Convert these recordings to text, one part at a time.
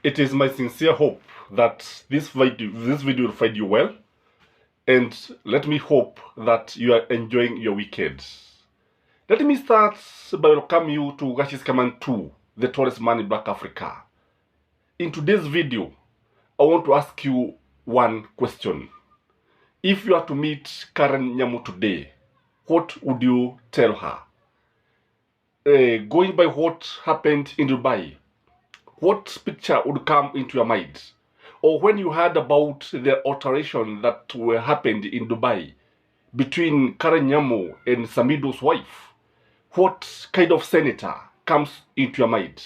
It is my sincere hope that this video will find you well, and let me hope that you are enjoying your weekend. Let me start by welcoming you to Gashi's Command 2, the tallest man in Black Africa. In today's video, I want to ask you one question. If you are to meet Karen NYAMU today, what would you tell her? Going by what happened in Dubai, what picture would come into your mind? Or when you heard about the alteration that happened in Dubai between Karen NYAMU and Samido's wife, what kind of senator comes into your mind?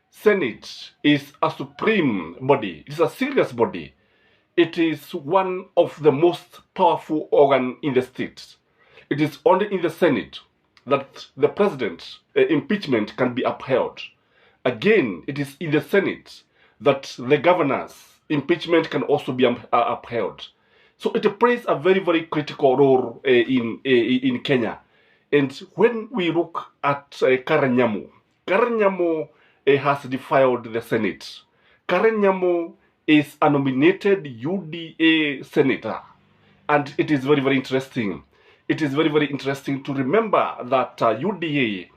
Senate is a supreme body. It is a serious body. It is one of the most powerful organ in the state. It is only in the Senate that the president's impeachment can be upheld. Again, it is in the Senate that the governor's impeachment can also be upheld. So it plays a very, very critical role in Kenya. And when we look at Karen NYAMU has defiled the Senate. Karen NYAMU is a nominated UDA senator. And it is very, very interesting. It is very, very interesting to remember that UDA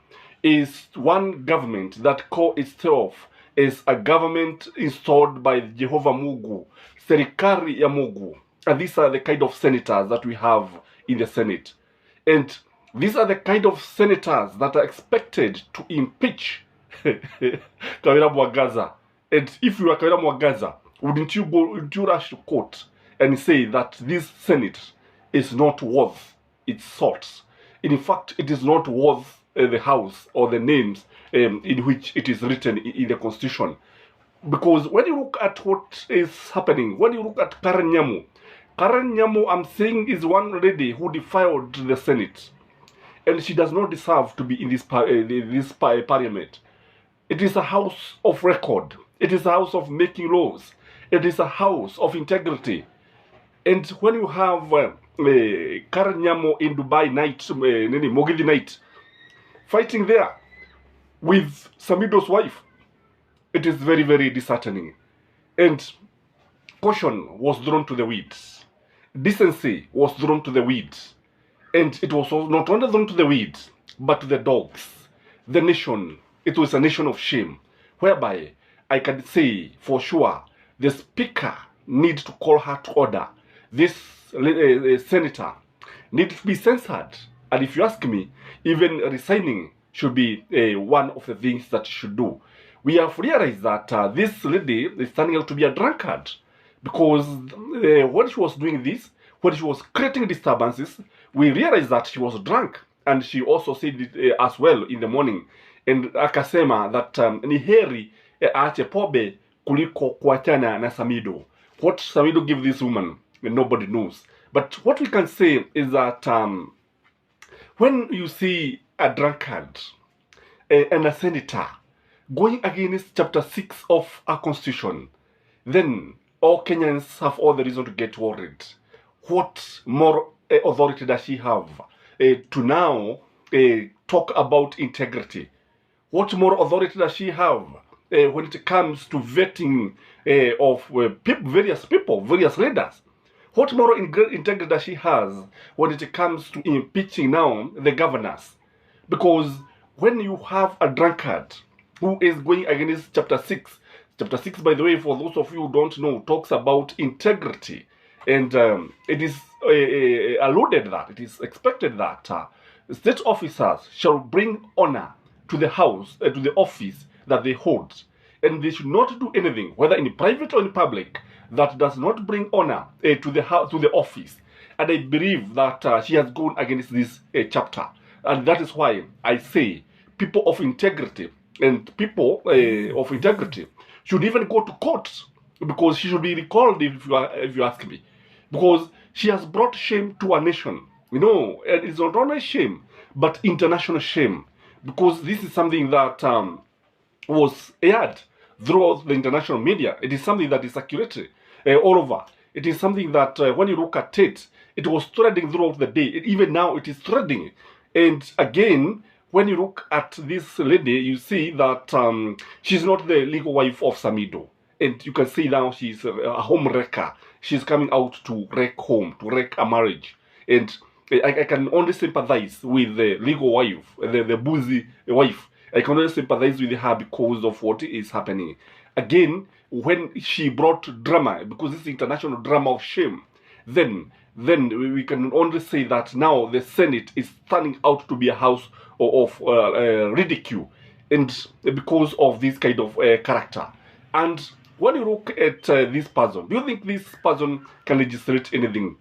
is one government that calls itself as a government installed by Jehovah Mungu, Serikali ya Mungu. And these are the kind of senators that we have in the Senate. And these are the kind of senators that are expected to impeach Kawira Mwagaza. And if you are Kawira Mwagaza, wouldn't you rush to court and say that this Senate is not worth its salt? In fact, it is not worth the house or the names in which it is written in the Constitution. Because when you look at what is happening, when you look at Karen NYAMU, I'm saying, is one lady who defiled the Senate. And she does not deserve to be in this parliament. It is a house of record. It is a house of making laws. It is a house of integrity. And when you have Karen NYAMU in Dubai night, Mogidi night, fighting there with Samido's wife, it is very, very disheartening. And caution was thrown to the weeds. Decency was thrown to the weeds. And it was not only thrown to the weeds, but to the dogs. The nation, it was a nation of shame, whereby I can say for sure the speaker needs to call her to order. This senator needs to be censored. And if you ask me, even resigning should be one of the things that she should do. We have realized that this lady is turning out to be a drunkard. Because when she was doing this, when she was creating disturbances, we realized that she was drunk. And she also said it as well in the morning. And akasema that ni heri aache pobe kuliko kuachana na Samido. What Samido gave this woman, nobody knows. But what we can say is that when you see a drunkard and a senator going against Chapter 6 of our Constitution, then all Kenyans have all the reason to get worried. What more authority does she have to now talk about integrity? What more authority does she have when it comes to vetting of various people, various leaders? What more integrity does she has when it comes to impeaching now the governors? Because when you have a drunkard who is going against Chapter 6, Chapter 6, by the way, for those of you who don't know, talks about integrity. And it is alluded that, it is expected that state officers shall bring honor to the house, to the office that they hold. And they should not do anything, whether in private or in public, that does not bring honor to the office. And I believe that she has gone against this chapter. And that is why I say people of integrity and people of integrity should even go to court, because she should be recalled if you ask me. Because she has brought shame to our nation. You know, and it's not only shame, but international shame. Because this is something that was aired throughout the international media. It is something that is circulated all over. It is something that when you look at it, it was threading throughout the day. Even now it is threading. And again, when you look at this lady, you see that she's not the legal wife of Samido. And you can see now she's a home wrecker. She's coming out to wreck home, to wreck a marriage. And I can only sympathize with the legal wife, the boozy wife. I can only sympathize with her because of what is happening. Again, when she brought drama, because this is international drama of shame, then we can only say that now the Senate is turning out to be a house of ridicule, and because of this kind of character. And when you look at this person, do you think this person can legislate anything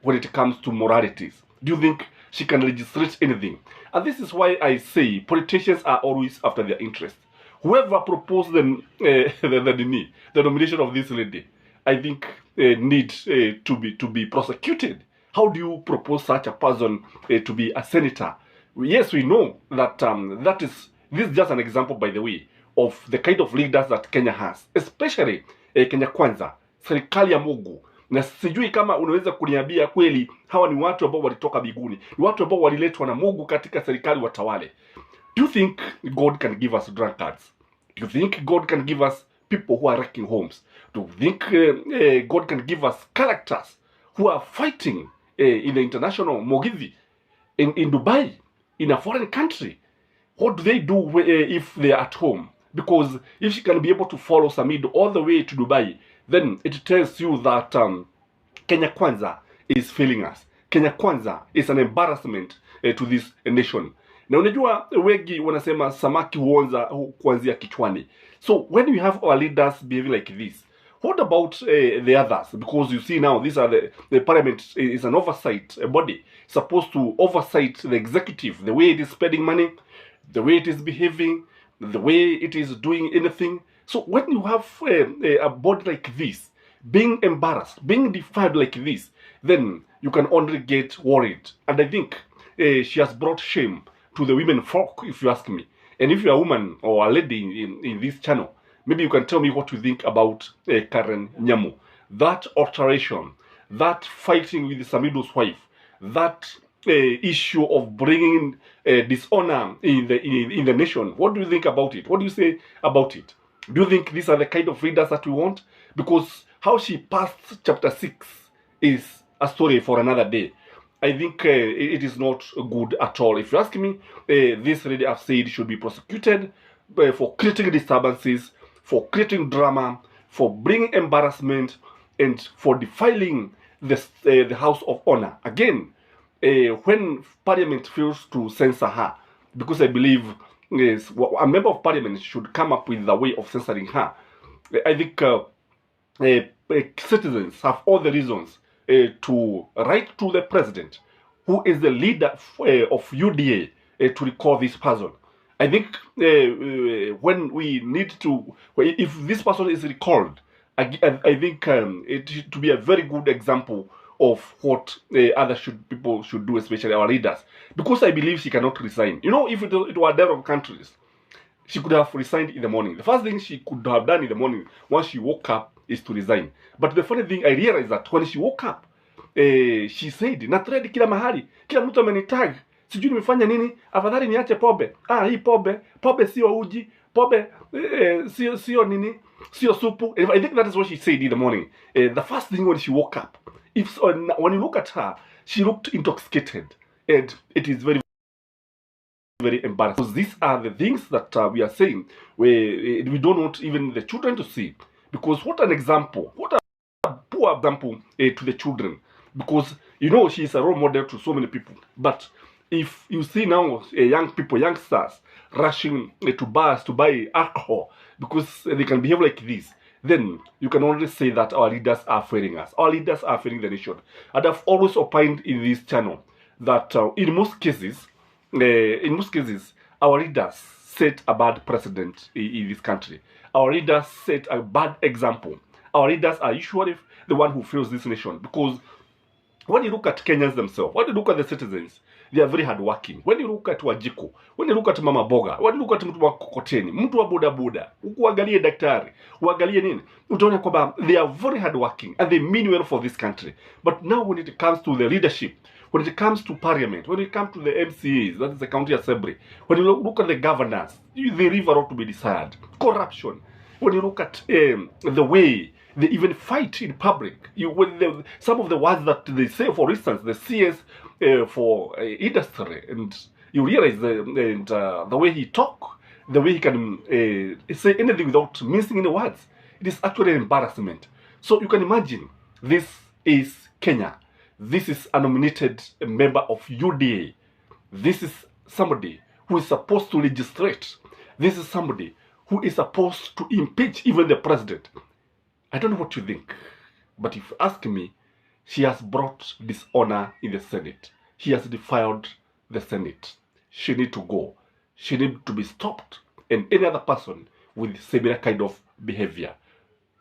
when it comes to moralities? Do you think she can legislate anything? And this is why I say politicians are always after their interest. Whoever proposed the nomination of this lady, I think needs to be prosecuted. How do you propose such a person to be a senator? Yes, we know that this is just an example, by the way, of the kind of leaders that Kenya has, especially Kenya Kwanza, serikali ya Mungu. Na sijui kama unaweza kuniambia kweli hawa ni watu ambao walitoka biguni, ni watu ambao waliletwa na Mungu katika serikali watawale. Do you think God can give us drunkards? Do you think God can give us people who are wrecking homes? Do you think God can give us characters who are fighting in the international Mogithi, in Dubai, in a foreign country? What do they do if they are at home? Because if she can be able to follow Samido all the way to Dubai, then it tells you that Kenya Kwanza is failing us. Kenya Kwanza is an embarrassment to this nation. Na unajua wengi wanasema samaki huonza kuanzia kichwani. So when we have our leaders behaving like this, what about the others? Because you see now, these are the parliament is an oversight body supposed to oversight the executive, the way it is spending money, the way it is behaving, the way it is doing anything. So when you have a body like this being embarrassed, being defied like this, then you can only get worried. And I think she has brought shame to the women folk, if you ask me. And if you're a woman or a lady in this channel, maybe you can tell me what you think about Karen Nyamu. That alteration, that fighting with Samido's wife, that issue of bringing dishonor in the nation. What do you think about it? What do you say about it? Do you think these are the kind of leaders that we want? Because how she passed chapter 6 is a story for another day. I think it is not good at all. If you ask me, this lady I've said should be prosecuted for creating disturbances, for creating drama, for bringing embarrassment, and for defiling the House of Honour. Again, when Parliament fails to censor her, because I believe a member of Parliament should come up with a way of censoring her. I think citizens have all the reasons to write to the president, who is the leader of UDA, to recall this person. I think when we need to, if this person is recalled, I think it to be a very good example of what other people should do, especially our leaders. Because I believe she cannot resign. You know, if it were a of countries, she could have resigned in the morning. The first thing she could have done in the morning once she woke up is to resign. But the funny thing I realized that when she woke up, she said, na thread kila mahali, kila mtu amenitag, sijui nimefanya nini, afadhali niache pombe. Hii pombe sio uji, pombe sio nini, sio supu. I think that is what she said in the morning. The first thing when she woke up, when you look at her, she looked intoxicated, and it is very, very embarrassing. Because these are the things that we are saying we don't want even the children to see. Because what an example, what a poor example to the children. Because you know she is a role model to so many people. But if you see now young people, youngsters rushing to bars to buy alcohol because they can behave like this, then you can only say that our leaders are failing us. Our leaders are failing the nation. And I've always opined in this channel that in most cases, our leaders set a bad precedent in this country. Our leaders set a bad example. Our leaders are usually the one who fails this nation. Because when you look at Kenyans themselves, when you look at the citizens, they are very hardworking. When you look at Wajiko, when you look at Mama Boga, when you look at mtu wa kokoteni, mtu wa bodaboda, uangalie daktari, uangalie nini, utaona kwamba they are very hardworking and they mean well for this country. But now when it comes to the leadership, when it comes to parliament, when it comes to the MCAs, that is the county assembly, when you look at the governors, they leave a lot to be desired. Corruption. When you look at the way they even fight in public, some of the words that they say, for instance, the CS for industry, and you realize the way he talk, the way he can say anything without mincing any words, it is actually an embarrassment. So you can imagine, this is Kenya. This is a nominated member of UDA. This is somebody who is supposed to legislate. This is somebody who is supposed to impeach even the president. I don't know what you think, but if you ask me, she has brought dishonor in the Senate. She has defiled the Senate. She needs to go. She needs to be stopped. And any other person with similar kind of behavior.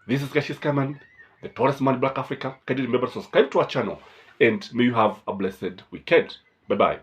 This is Cassius Kaman, the tallest man in Black Africa. Kindly remember to subscribe to our channel, and may you have a blessed weekend. Bye-bye.